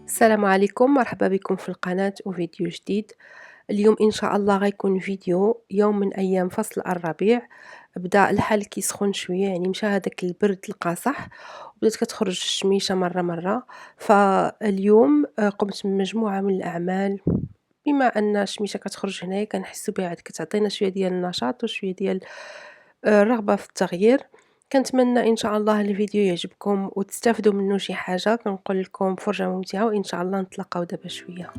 السلام عليكم، مرحبا بكم في القناة وفيديو جديد. اليوم إن شاء الله غيكون فيديو يوم من أيام فصل الربيع. بدأ الحال كيسخن شوية، يعني مشى هذاك البرد القاصح وبدات كتخرج الشميشة مرة مرة. فاليوم قمت بمجموعة من الأعمال. بما أن الشميشة كتخرج هنايا كنحسو بها كتعطينا شوية ديال النشاط وشوية ديال الرغبة في التغيير. كنتمنى إن شاء الله الفيديو يعجبكم وتستافدوا منه شي حاجة. كنقول لكم فرجة ممتعة وإن شاء الله نتلاقاو دابا شوية.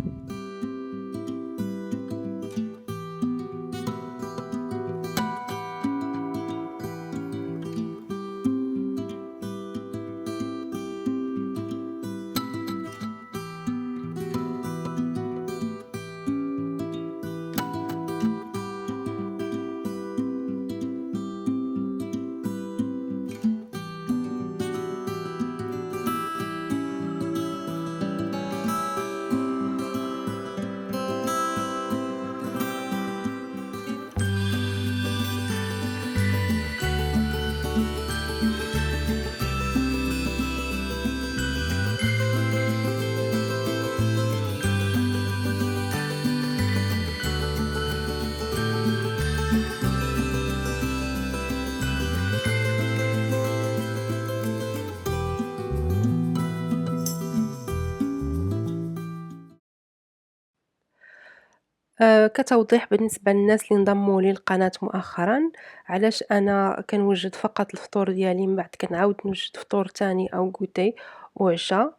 كتوضيح بالنسبة للناس اللي انضموا لي القناة مؤخرًا، علاش أنا كنوجد فقط الفطور ديالي، من بعد كنعاود نوجد فطور تاني أو goûter وعشا،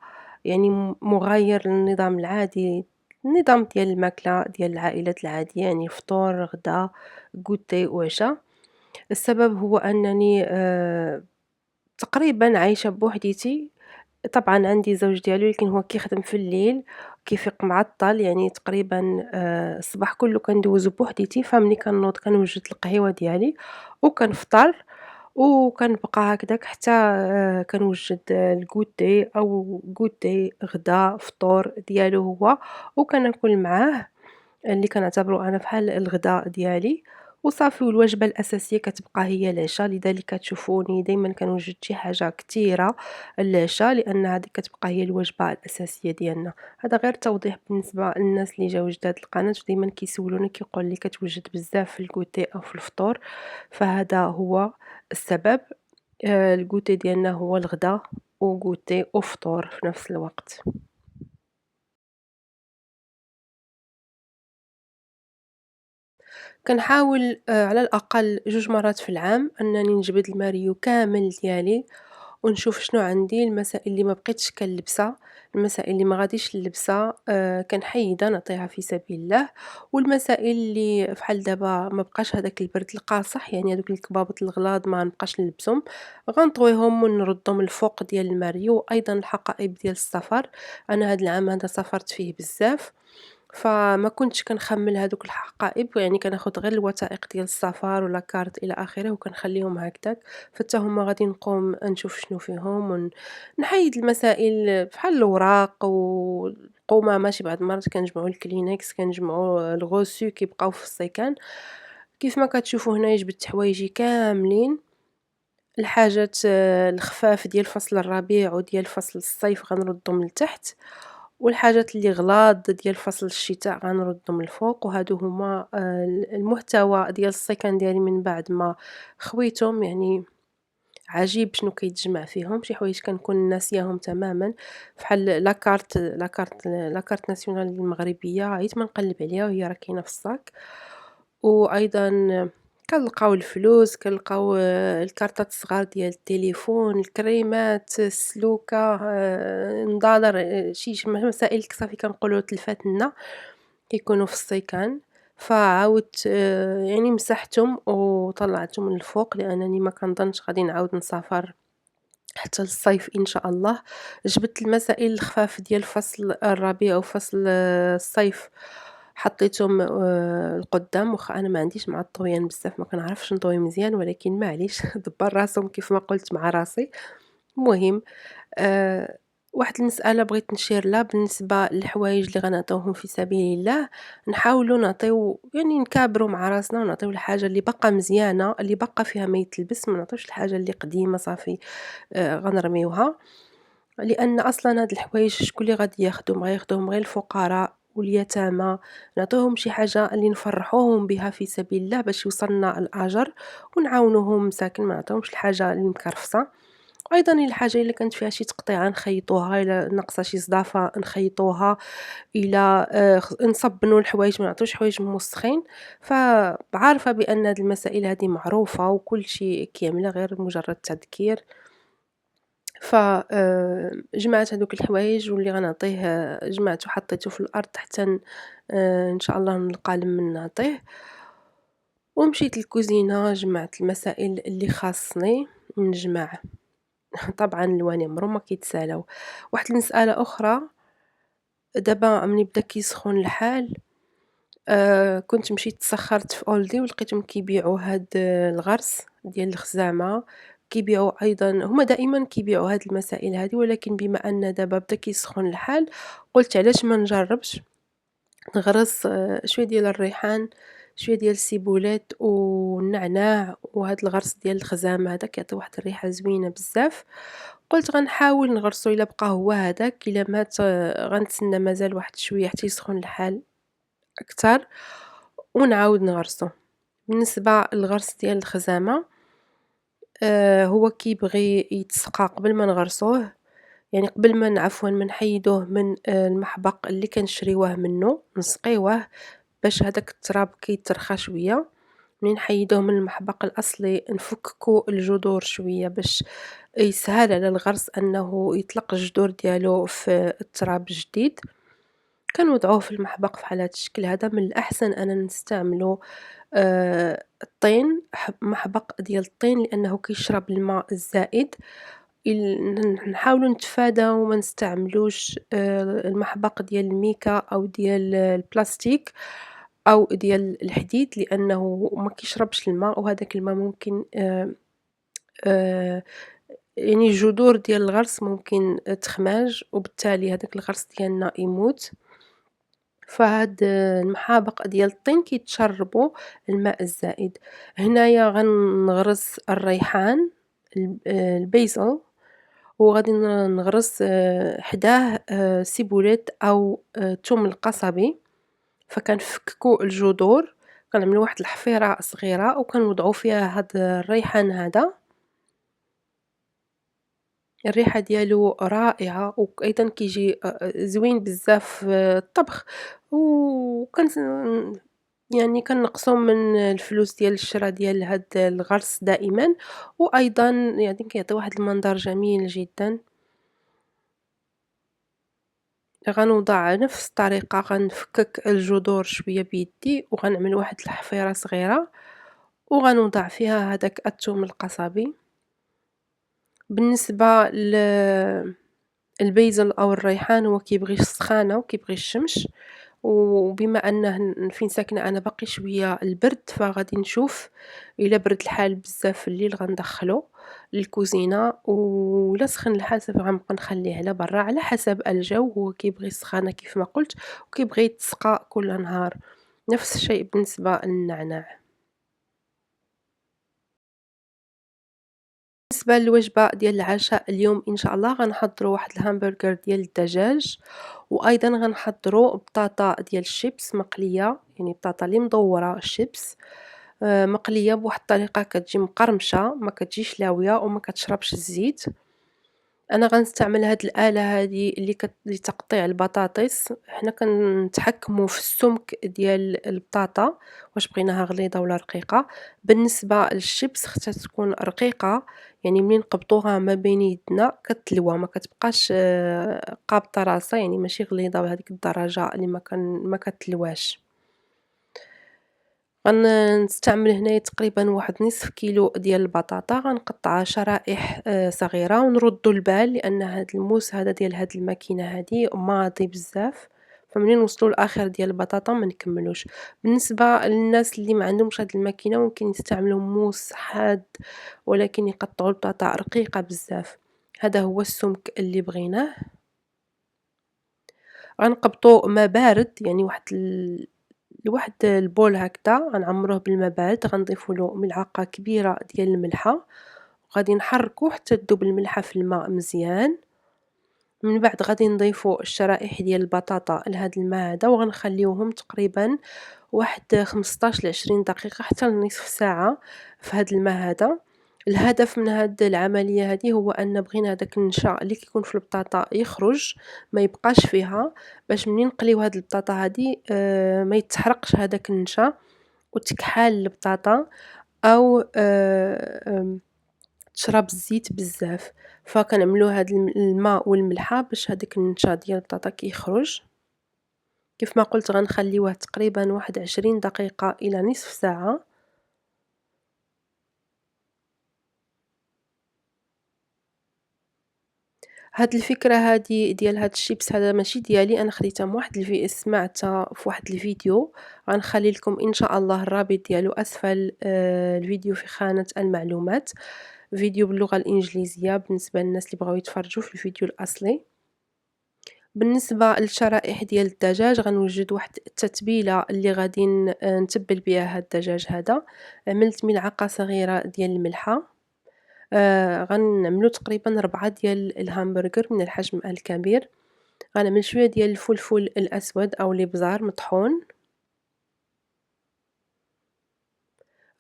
يعني مغاير للنظام العادي، النظام ديال الماكلة ديال العائلات العادية، يعني فطور، غدا، goûter وعشا. السبب هو أنني تقريبًا عايشة بوحديتي. طبعًا عندي زوج ديالي ولكن هو كيخدم في الليل، كيفيق معطّل، يعني تقريبًا الصباح كلّه كندوزو بوحديتي. فملي كنوض كنوجد القهيوة ديالي وكنفطر وكنبقى هكداك حتى كنوجد الgoûter أو goûter غدا فطور ديالو هو، وكناكل معاه اللي كنعتبره أنا بحال الغدا ديالي وصافي. والوجبة الأساسية كتبقى هي العشا، لذلك كتشوفوني دايمًا كنوجد شي حاجة كتيرة للعشا، لأن هذه كتبقى هي الوجبة الأساسية ديالنا. هذا غير توضيح بالنسبة للناس اللي جاو جداد للقناة ودايمًا كيسولوني كيقول لي كتوجد بزاف في الgoûter أو في الفطور. فهذا هو السبب. الgoûter ديالنا هو الغدا وgoûter وفطور في نفس الوقت. كنحاول على الأقل 2 مرات في العام أنني نجبد الماريو كامل ديالي، ونشوف شنو عندي. المسائل اللي ما بقيتش كنلبسها، المسائل اللي ما غاديش نلبسها كنحيدها نعطيها في سبيل الله. والمسائل اللي فحال دابا ما بقاش هذاك البرد القاصح، يعني هادوك الكبابط الغلاض ما نبقاش نلبسهم، غنطويهم ونردهم الفوق ديال الماريو. وأيضًا الحقائب ديال السفر، أنا هاد العام هذا سافرت فيه بزاف، فما كنتش كنخمّل هادوك الحقائب، يعني كناخد غير الوثائق ديال السفر ولا كارت إلى آخره وكنخليهم هكداك. حتى هُما غادي نقوم نشوف شنو فيهم نحيد المسائل بحال الأوراق والقمامة. شي بعض المرات كنجمعوا الكلينكس، كنجمعوا الغوسو كيبقاو في السيكان. كيف ما كتشوفوا هنايا جبدت حوايجي كاملين. الحاجات الخفاف ديال فصل الربيع وديال فصل الصيف غنردهم لتحت، والحاجات اللي غلاض ديال فصل الشتاء غنردهم الفوق. وهادو هما المحتوى ديال السيكان ديالي من بعد ما خويتهم. يعني عجيب شنو كيتجمع فيهم، شي حوايج كنكون ناسياهم تمامًا، فحال لاكارت ناسيونال المغربية، عييت ما نقلّب عليها وهي راه كاينة في الصاك. وأيضًا كنلقاو الفلوس، كنلقاو الكارطات الصغار ديال التليفون، الكريمات، السلوكة، نضالر، شي مسائل صافي كنقولوا تلفات لنا كيكونوا في السيكان. فعاودت يعني مسحتهم وطلعتهم من الفوق، لأنني ما كنظنش غادي نعاود نسافر حتى للصيف إن شاء الله. جبدت المسائل الخفاف ديال فصل الربيع وفصل الصيف، حطيتهم القدام. واخا أنا ما عنديش مع الطويان بزاف، ما كنعرفش نطوي مزيان، ولكن معليش دبّر راسهم كيف ما قلت مع راسي. المهم آآ واحد المسألة بغيت نشير لها بالنسبة للحوايج اللي غنعطيوهم في سبيل الله. نحاولوا نعطيو، يعني نكابروا مع راسنا ونعطيو الحاجة اللي باقا مزيانة، اللي باقا فيها ما يتلبس، ما نعطيوش الحاجة اللي قديمة صافي غنرميوها. لأن أصلًا هاد الحوايج شكون اللي غادي ياخدهم، غياخدوهم غير الفقراء واليتامى، نعطيوهم شي حاجة اللي نفرحوهم بها في سبيل الله باش يوصلنا الأجر، ونعاونوهم مساكن، ما نعطيوهمش الحاجة المكرفسة. وأيضًا الحاجة إلا كانت فيها شي تقطيعة نخيطوها، إلا ناقصة شي زضافة نخيطوها، إلا نصبّنوا الحوايج ما نعطيوش حوايج موسخين. عارفة بأن هاد المسائل هادي معروفة وكل شي كيعملها غير مجرد تذكير. ف جمعت هادوك الحوايج واللي غنعطيه جمعته حطيته في الأرض حتى إن شاء الله نلقى لمن نعطيه، ومشيت للكوزينة جمعت المسائل اللي خاصني نجمع. طبعًا الواني عمرهم ما كيتسالاو. واحد المسألة أخرى، دابا ملي بدا كيسخن الحال، كنت مشيت تسخّرت في أولدي ولقيتهم كيبيعوا هاد الغرس ديال الخزامة، كيبيعوا أيضًا هُما دائمًا كيبيعوا هاد المسائل هادي، ولكن بما أن دابا بدا كيسخن الحال، قُلت علاش ما نجرّبش نغرس شوية ديال الريحان، شوية ديال السيبولات والنعناع، وهاد الغرس ديال الخزامة هذا كيعطي واحد الريحة زوينة بزاف. قُلت غنحاول نغرسو إلا بقى هو هذاك، إلا مات غنتسنى مازال واحد شوية حتى يسخن الحال أكتر ونعاود نغرسو. بالنسبة للغرس ديال الخزامة، هو كيبغي يتسقى قبل ما نغرسوه، يعني قبل ما عفوًا ما نحيدوه من المحبق اللي كنشريوه منه، نسقيوه باش هداك التراب كيترخى شوية. منين نحيدوه من المحبق الأصلي نفككو الجذور شوية باش يسهل على الغرس أنه يطلق الجذور ديالو في التراب الجديد. كنوضعوه في المحبق فحال هاد الشكل هذا. من الأحسن أننا نستعملو الطين، محبق ديال الطين لأنه كيشرب الماء الزائد. نحاولوا نتفاداو وما نستعملوش المحبق ديال الميكا أو ديال البلاستيك أو ديال الحديد، لأنه ما كيشربش الماء، وهداك الماء ممكن آآ يعني الجذور ديال الغرس ممكن تخماج، وبالتالي هداك الغرس ديالنا يموت. فهاد المحابق ديال الطين كيتشربوا الماء الزائد. هنايا غنغرس الريحان، البيزل، وغادي نغرس حداه سيبوليت أو توم القصبي. فكنفككو الجذور، كنعملو واحد الحفيرة صغيرة وكنوضعو فيها هاد الريحان هذا. الريحة ديالو رائعة أيضًا كيجي زوين بزاف في الطبخ. وكنس يعني كنقصوا من الفلوس ديال الشرا ديال هاد الغرس دائمًا، وأيضًا يعني كيعطي واحد المنظر جميل جدًا. غنوضع نفس الطريقة، غنفكك الجذور شوية بيدي وغنعمل واحد الحفيرة صغيرة، وغنوضع فيها هداك الثوم القصبي. بالنسبة البيزل أو الريحان هو كيبغي السخانة وكيبغي الشمس، وبما أنه فين ساكنة أنا باقي شوية البرد، فغادي نشوف إلا برد الحال بزاف في الليل غندخّلو للكوزينة، وإلا سخن الحال صافي غنبقى نخليه على برا على حسب الجو. هو كيبغي السخانة كيف ما قُلت، وكيبغي يتسقى كل نهار. نفس الشيء بالنسبة للنعناع. بالنسبة للوجبة ديال العشاء اليوم إن شاء الله غنحضروا واحد الهامبرغر ديال الدجاج، وأيضًا غنحضروا بطاطا ديال الشيبس مقلية، يعني بطاطا اللي مدورة شيبس مقلية بواحد الطريقة كتجي مقرمشة، ما كتجيش لاوية وما كتشربش الزيت. أنا غنستعمل هاد الآلة هادي لتقطيع البطاطس. حنا كنتحكموا في السمك ديال البطاطا، واش بغيناها غليظة ولا رقيقة. بالنسبة للشيبس خصها تكون رقيقة، يعني منين نقبطوها ما بين يدنا كتلوى، ما كتبقاش قابطة راسها، يعني ماشي غليظة لهاديك الدرجة اللي ما كتلواش. نستعمل هنايا تقريبًا واحد نصف كيلو ديال البطاطا، غنقطعها شرائح صغيرة ونردّو البال لأن هاد الموس هذا ديال هاد الماكينة هادي ماضي بزاف، فمنين نوصلوا للآخر ديال البطاطا ما نكمّلوش. بالنسبة للناس اللي ما عندهمش هاد الماكينة ممكن يستعملوا موس حاد، ولكن يقطعوا البطاطا رقيقة بزاف. هذا هو السمك اللي بغيناه. غنقبطوا ما بارد، يعني لواحد البول هكدا غنعمروه بالما بارد، غنضيفوا له ملعقة كبيرة ديال الملحة، وغادي نحركوه حتى تذوب الملحة في الماء مزيان. من بعد غادي نضيفو الشرائح ديال البطاطا لهاد الماء هذا، وغنخليوهم تقريبا واحد 15 ل20 دقيقة حتى لنصف ساعة في هاد الماء هذا. الهدف من هاد العملية هادي هو أن بغينا هداك النشا اللي كيكون في البطاطا يخرج، ما يبقاش فيها، باش منين نقليو هاد البطاطا هادي ما يتحرقش هداك النشا وتكحال البطاطا، أو تشرب الزيت بزاف. فكنعملو هاد الماء والملحة باش هاداك النشا ديال البطاطا كيخرج. كيف ما قلت غنخليوه تقريبا واحد 20 دقيقة إلى نصف ساعة. هاد الفكرة هادي ديال هاد الشيبس هذا ماشي ديالي، أنا خديتها من واحد سمعتها في واحد الفيديو. غنخلي لكم إن شاء الله الرابط ديالو أسفل الفيديو في خانة المعلومات. فيديو باللغة الإنجليزية بالنسبة للناس اللي بغاو يتفرجوا في الفيديو الأصلي. بالنسبة للشرائح ديال الدجاج غنوجد واحد التتبيلة اللي غادي نتبل بها هاد الدجاج هذا. عملت ملعقة صغيرة ديال الملحة. غنعملو تقريبا 4 ديال الهامبرغر من الحجم الكبير. غنعمل شوية ديال الفلفل الأسود أو الإبزار مطحون.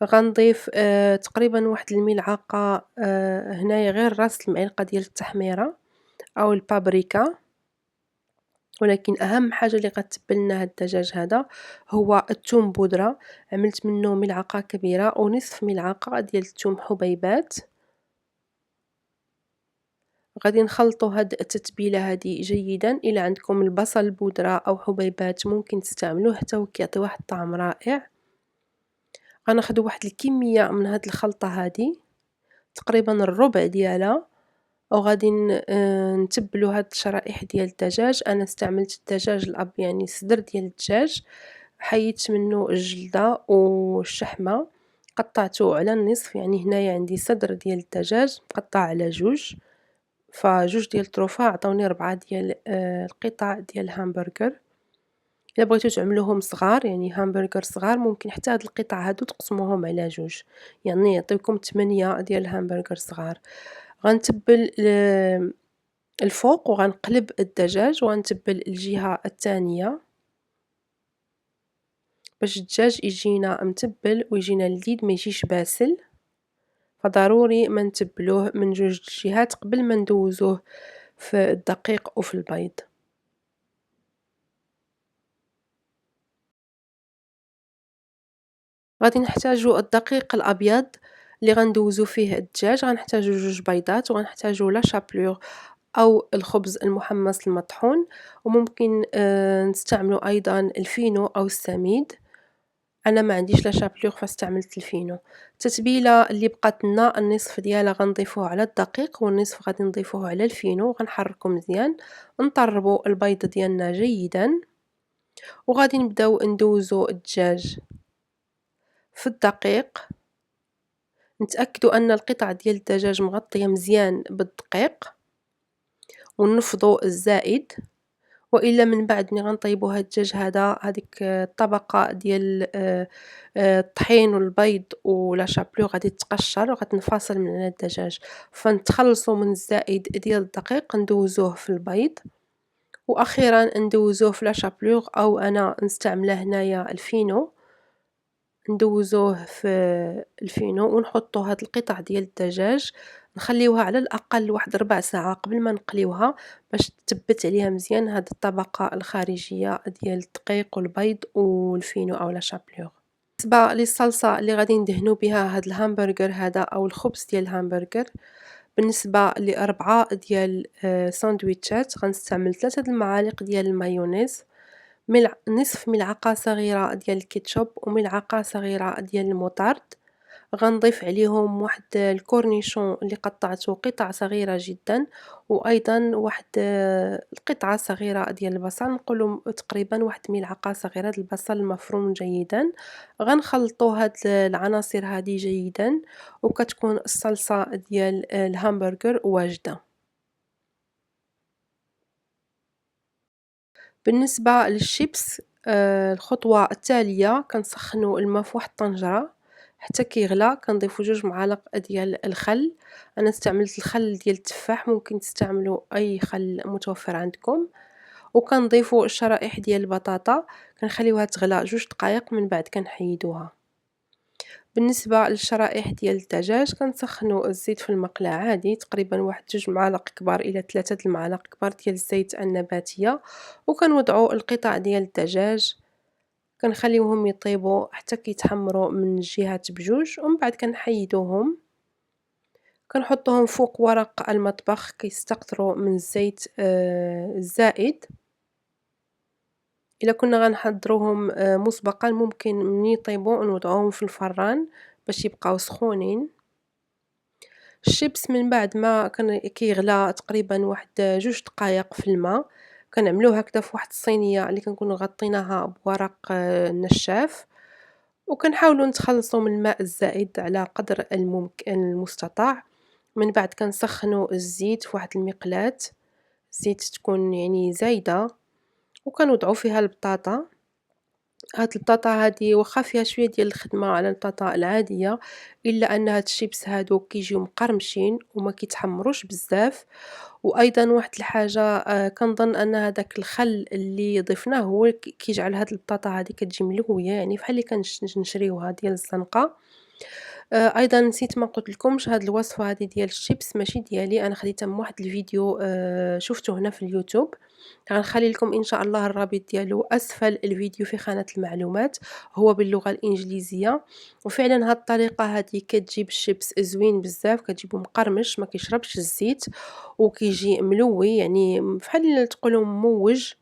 غنضيف تقريبا واحد الملعقة هنايا غير راس المعلقة ديال التحميرة أو البابريكا. ولكن أهم حاجة اللي غتبّل لنا هاد الدجاج هذا هو الثوم بودرة. عملت منه ملعقة كبيرة ونصف ملعقة ديال الثوم حبيبات. غادي نخلطوا هاد التتبيلة هادي جيدا. إلا عندكم البصل بودرة أو حبيبات ممكن تستعملوه حتى هو كيعطي واحد الطعم رائع. غناخدو واحد الكمية من هاد الخلطة هادي، تقريبا الربع ديالها، وغادي نتبّلو هاد الشرائح ديال الدجاج. أنا استعملت الدجاج يعني الصدر ديال الدجاج، حيدت منه الجلدة والشحمة، قطعته على النصف. يعني هنايا عندي صدر ديال الدجاج مقطع على جوج، فجوج ديال الطروفة عطاوني 4 ديال القطع ديال الهامبرغر. إلا بغيتو تعملوهم صغار يعني هامبرغر صغار ممكن حتى هاد القطع هادو تقسموهم على جوج، يعني يعطيوكم 8 ديال الهامبرغر صغار. غنتبّل الفوق وغنقلب الدجاج وغنتبّل الجهة التانية باش الدجاج يجينا متبّل ويجينا لذيذ ما يجيش باسل. فضروري ما نتبّلوه من جوج الجهات قبل ما ندوزوه في الدقيق وفي البيض. غادي نحتاجو الدقيق الأبيض اللي غندوزو فيه الدجاج، غنحتاجو جوج بيضات، وغنحتاجو لا شابلور أو الخبز المحمص المطحون، وممكن نستعملو أيضًا الفينو أو السميد. أنا ما عنديش لا شابلور فاستعملت الفينو. التتبيلة اللي بقات لنا النصف ديالها غنضيفوه على الدقيق والنصف غادي نضيفوه على الفينو وغنحركو مزيان. نطربو البيض ديالنا جيدًا وغادي نبداو ندوزو الدجاج في الدقيق. نتأكدوا أن القطع ديال الدجاج مغطية مزيان بالدقيق ونفضوا الزائد، وإلا من بعد ملي غنطيبوا هاد الدجاج هذا هاديك الطبقة ديال الطحين والبيض ولا شابلور غادي تقشر وغتنفصل من على الدجاج، فنتخلصوا من الزائد ديال الدقيق ندوزوه في البيض، وأخيرا ندوزوه في لا شابلور أو أنا نستعمله هنايا الفينو. ندوزوه في الفينو ونحطو هاد القطع ديال الدجاج نخليوها على الأقل واحد ربع ساعة قبل ما نقليوها باش تثبت عليها مزيان هاد الطبقة الخارجية ديال الدقيق والبيض والفينو أو لا شابلور. بالنسبة للصلصة اللي غادي ندهنو بها هاد الهامبرغر هذا أو الخبز ديال الهامبرغر، بالنسبة ل4 ديال ساندويتشات غنستعمل 3 د المعالق ديال المايونيز، نصف ملعقة صغيرة ديال الكيتشوب وملعقة صغيرة ديال المطارد. غنضيف عليهم واحد الكورنيشون اللي قطعته قطع صغيرة جدًا، وأيضًا واحد القطعة صغيرة ديال البصل، نقولوا تقريبًا واحد ملعقة صغيرة د البصل المفروم جيدًا. غنخلطوا هاد العناصر هذه جيدًا وكتكون الصلصة ديال الهامبرغر واجدة. بالنسبة للشيبس الخطوة التالية كنسخّنوا الماء في واحد الطنجرة، حتى كيغلى كنضيفو 2 معالق ديال الخل. أنا استعملت الخل ديال التفاح، ممكن تستعملوا أي خل متوفر عندكم. وكنضيفوا الشرائح ديال البطاطا، كنخليوها تغلى 2 دقايق من بعد كنحيدوها. بالنسبة للشرائح ديال الدجاج كنسخنوا الزيت في المقلاة عادي، تقريبا واحد 2 معالق كبار إلى 3 المعالق كبار ديال الزيت النباتية، وكنوضعوا القطع ديال الدجاج، كنخليوهم يطيبوا حتى كيتحمروا من الجهات بجوج، ومن بعد كنحيدوهم، كنحطوهم فوق ورق المطبخ كيستقطروا من الزيت الزائد. إلا كنا غنحضروهم مسبقًا ممكن ملي يطيبوا نوضعوهم في الفران باش يبقاو سخونين. الشيبس من بعد ما كيغلى تقريبا واحد 2 دقايق في الما، كنعملوه هكذا في واحد الصينية اللي كنكونوا غطيناها بورق نشاف، وكنحاولوا نتخلصوا من الماء الزائد على قدر المستطاع. من بعد كنسخنوا الزيت في واحد المقلاة، الزيت تكون يعني زايدة، وكنوضعوا فيها البطاطا. هاد البطاطا هادي واخا فيها شوية ديال الخدمة على البطاطا العادية، إلا أن هاد الشيبس هادو كيجيو مقرمشين وما كيتحمروش بزاف. وأيضًا واحد الحاجة كنظن أن هداك الخل اللي ضفناه هو كيجعل هاد البطاطا هادي كتجي ملوية، يعني بحال اللي نشريوها ديال الزنقة. أيضًا نسيت ما قُلتلكمش هاد الوصفة هادي ديال الشيبس ماشي ديالي، أنا خديتها من واحد الفيديو شُفته هنا في اليوتيوب، غنخلي لكم إن شاء الله الرابط ديالو أسفل الفيديو في خانة المعلومات، هو باللغة الإنجليزية. وفعلًا هاد الطريقة هادي كتجيب الشيبس زوين بزاف، كتجيبو مقرمش ما كيشربش الزيت، وكيجي ملوي يعني بحال تقولوا مموّج.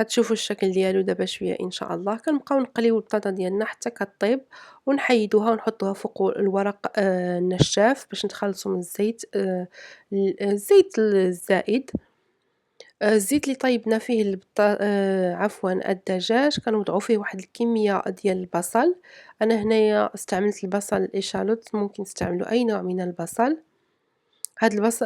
غتشوفوا الشكل ديالو دابا شوية إن شاء الله. كنبقاو نقليو البطاطا ديالنا حتى كطيب، ونحيدوها ونحطوها فوق الورق النشاف باش نتخلصوا من الزيت الزيت الزائد. الزيت اللي طيبنا فيه عفوًا الدجاج كنوضعوا فيه واحد الكمية ديال البصل. أنا هنايا استعملت البصل الإشالوت، ممكن تستعملوا أي نوع من البصل.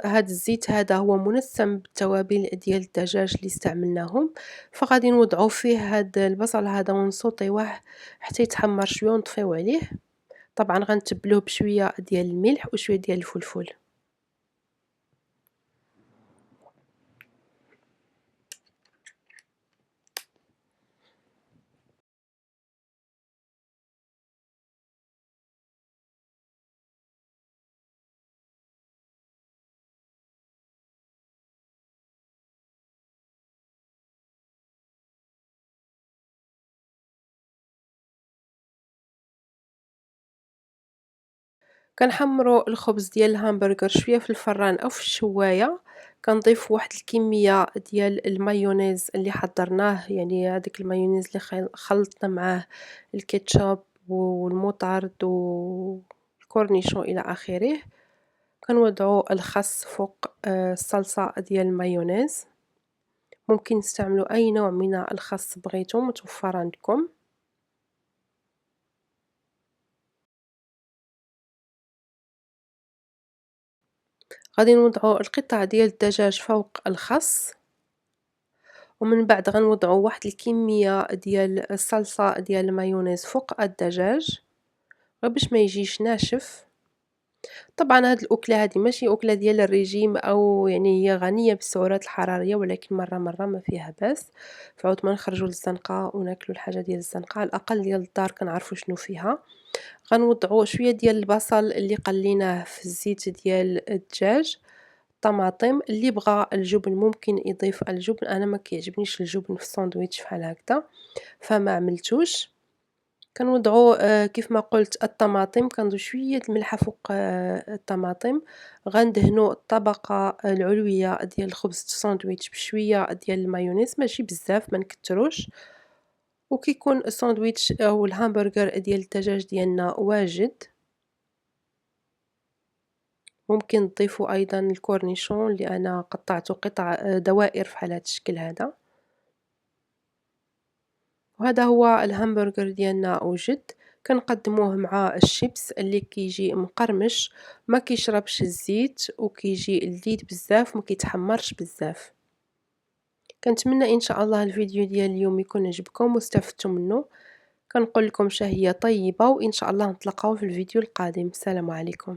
هاد الزيت هذا هو منسّم بالتوابل ديال الدجاج اللي استعملناهم، فغادي نوضعوا فيه هاد البصل هذا ونسوطيوه حتى يتحمر شوية ونطفيو عليه. طبعًا غنتبلوه بشوية ديال الملح وشوية ديال الفلفل. كنحمّروا الخبز ديال الهامبرغر شوية في الفران أو في الشواية، كنضيف واحد الكمية ديال المايونيز اللي حضّرناه، يعني هاداك المايونيز اللي خلطنا معاه الكاتشاب والمطارد والكورنيشون إلى آخره. كنوضعوا الخس فوق الصلصة ديال المايونيز، ممكن تستعملوا أي نوع من الخس بغيتو متوفر عندكم. غادي نوضعوا القطع ديال الدجاج فوق الخس، ومن بعد غنوضعوا واحد الكمية ديال الصلصة ديال المايونيز فوق الدجاج غير باش ما يجيش ناشف. طبعًا هاد الأكلة هادي ماشي أكلة ديال الريجيم أو يعني هي غنية بالسعرات الحرارية، ولكن مرة ما فيها بأس. فعود ما نخرجوا للزنقة وناكلوا الحاجة ديال الزنقة، على الأقل ديال الدار كنعرفوا شنو فيها. غنوضعوا شوية ديال البصل اللي قليناه في الزيت ديال الدجاج، طماطم، اللي بغى الجبن ممكن يضيف الجبن، أنا ما كيعجبنيش الجبن في الساندويتش بحال هكدا فما عملتوش. كنوضعوا كيف ما قُلت الطماطم، كنضيف شوية الملحة فوق الطماطم. غندهنوا الطبقة العلوية ديال الخبز الساندويتش بشوية ديال المايونيز ماشي بزاف ما نكتروش، وكيكون الساندويتش أو الهامبرغر ديال الدجاج ديالنا واجد. ممكن تضيفوا أيضًا الكورنيشون اللي أنا قطعته قطع دوائر فحال هاد الشكل هذا. وهذا هو الهامبرجر ديالنا وجد. كنقدموه مع الشيبس اللي كيجي مقرمش، ما كيشربش الزيت وكيجي لذيذ بزاف وما كيتحمرش بزاف. كنتمنى إن شاء الله الفيديو ديال اليوم يكون عجبكم واستفدتوا منه. كنقول لكم شهية طيبة، وإن شاء الله نتلاقاو في الفيديو القادم. السلام عليكم.